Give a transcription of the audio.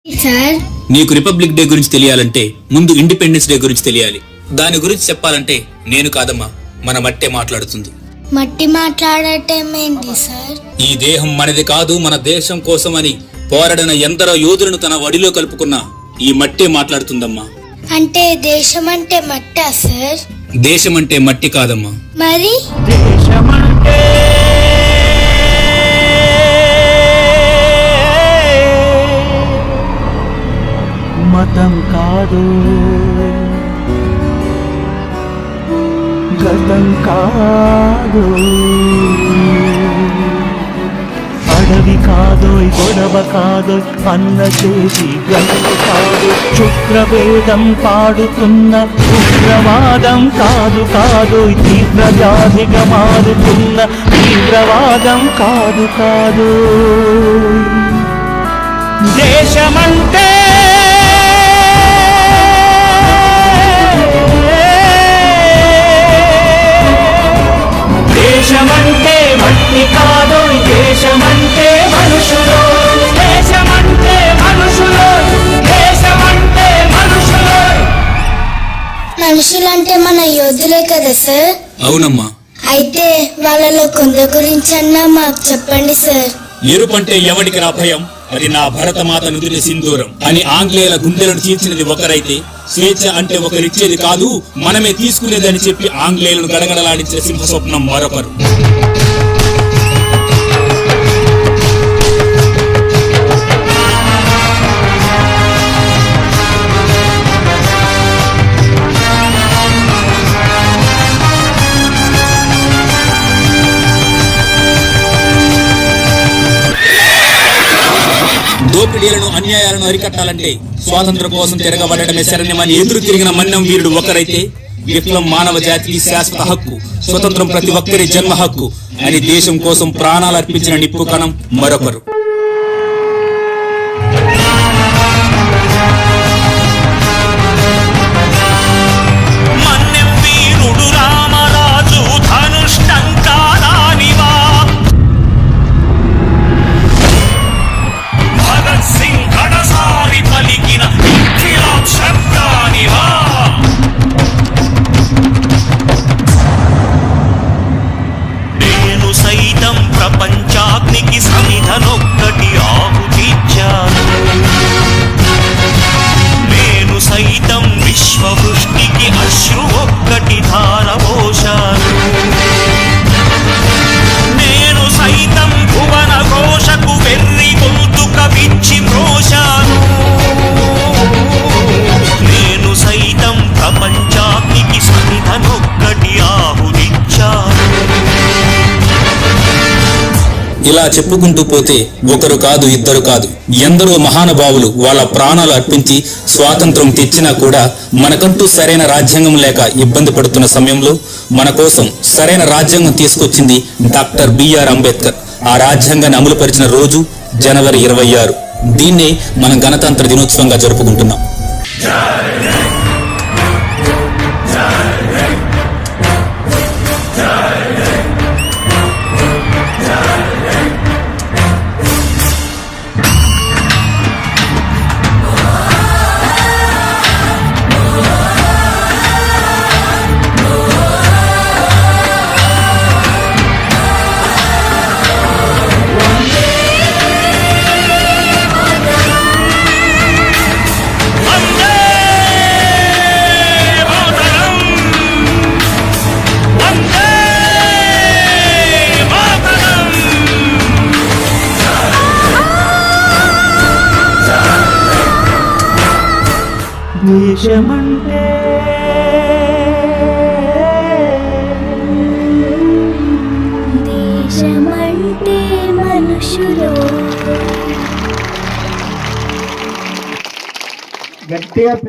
Sir, నీకు republic day గురించి తెలియాలంటే ముందు ఇండిపెండెన్స్ డే గురించి తెలియాలి. దాని గురించి చెప్పాలంటే నేను కాదమ్మా, మన మట్టే మాట్లాడుతుంది. మట్టి మాట్లాడటం ఏంటి సార్? ఈ దేహం మనది కాదు, మన దేశం కోసం అని పోరాడిన ఎందరో యోధులను తన వడిలో కలుపుకున్న ఈ మట్టే మాట్లాడుతుందమ్మా. అంటే దేశం అంటే మట్టా సార్? దేశం అంటే మట్టి కాదమ్మా. మరి మతం కాదు, గతం కాదు, అడవి కాదు, గొడవ కాదు, అన్న చేసి గంటు కాదు, శుక్రవేదం పాడుతున్న ఉగ్రవాదం కాదు కాదు, తీవ్ర వ్యాధిగా మారుతున్న తీవ్రవాదం కాదు కాదు. దేశమంటే దేశమంటే మట్టి కాదు, దేశమంటే మనుషులు, దేశమంటే మనుషులు, దేశమంటే మనుషులు. మనుషులంటే మన యోధులే కదా సార్? అవునమ్మా. అయితే వాళ్ళలో కొందరి గురించి అన్నా మాకు చెప్పండి సార్. ఎరుపంటే ఎవడికి నా భయం, అది నా భరతమాత నుదిరి సింధూరం అని ఆంగ్లేయుల గుండెలను చీల్చినది ఒకరైతే, స్వేచ్ఛ అంటే ఒకరిచ్చేది కాదు మనమే తీసుకునేదని చెప్పి ఆంగ్లేయులను గడగడలాడించిన సింహస్వప్నం మరొకరు. దోపిడీలను అన్యాయాలను అరికట్టాలంటే స్వాతంత్రం కోసం తిరగబడటమే శరణ్యమని ఎదురు తిరిగిన మన్యం వీరుడు ఒకరైతే, విప్లవం మానవ జాతికి శాశ్వత హక్కు, స్వతంత్రం ప్రతి ఒక్కరి జన్మ హక్కు అని దేశం కోసం ప్రాణాలు అర్పించిన నిప్పు కణం మరొకరు. ప్రపంచాగ్నికి సమిధనొక్కటి ఆహుతిచ్చాను, నేను సైతం విశ్వవృష్టికి అశ్రు ఒక్కటి ధారపోశాను, నేను సైతం భువన ఘోషకు వెర్రి గొంతుక విచ్చి మ్రోశాను, నేను సైతం ప్రపంచాగ్నికి సమిధనొక్కటి ఆహుతిచ్చాను. ఇలా చెప్పుకుంటూ పోతే ఒకరు కాదు, ఇద్దరు కాదు, ఎందరో మహానుభావులు వాళ్ళ ప్రాణాలు అర్పించి స్వాతంత్రం తెచ్చినా కూడా మనకంటూ సరైన రాజ్యాంగం లేక ఇబ్బంది పడుతున్న సమయంలో మన కోసం సరైన రాజ్యాంగం తీసుకొచ్చింది డాక్టర్ బిఆర్ అంబేద్కర్. ఆ రాజ్యాంగాన్ని అమలుపరిచిన రోజు జనవరి 26. దీన్నే మనం గణతంత్ర దినోత్సవంగా జరుపుకుంటున్నాం. దేశమంటే దేశమంటే మనుషులు. గట్టిగా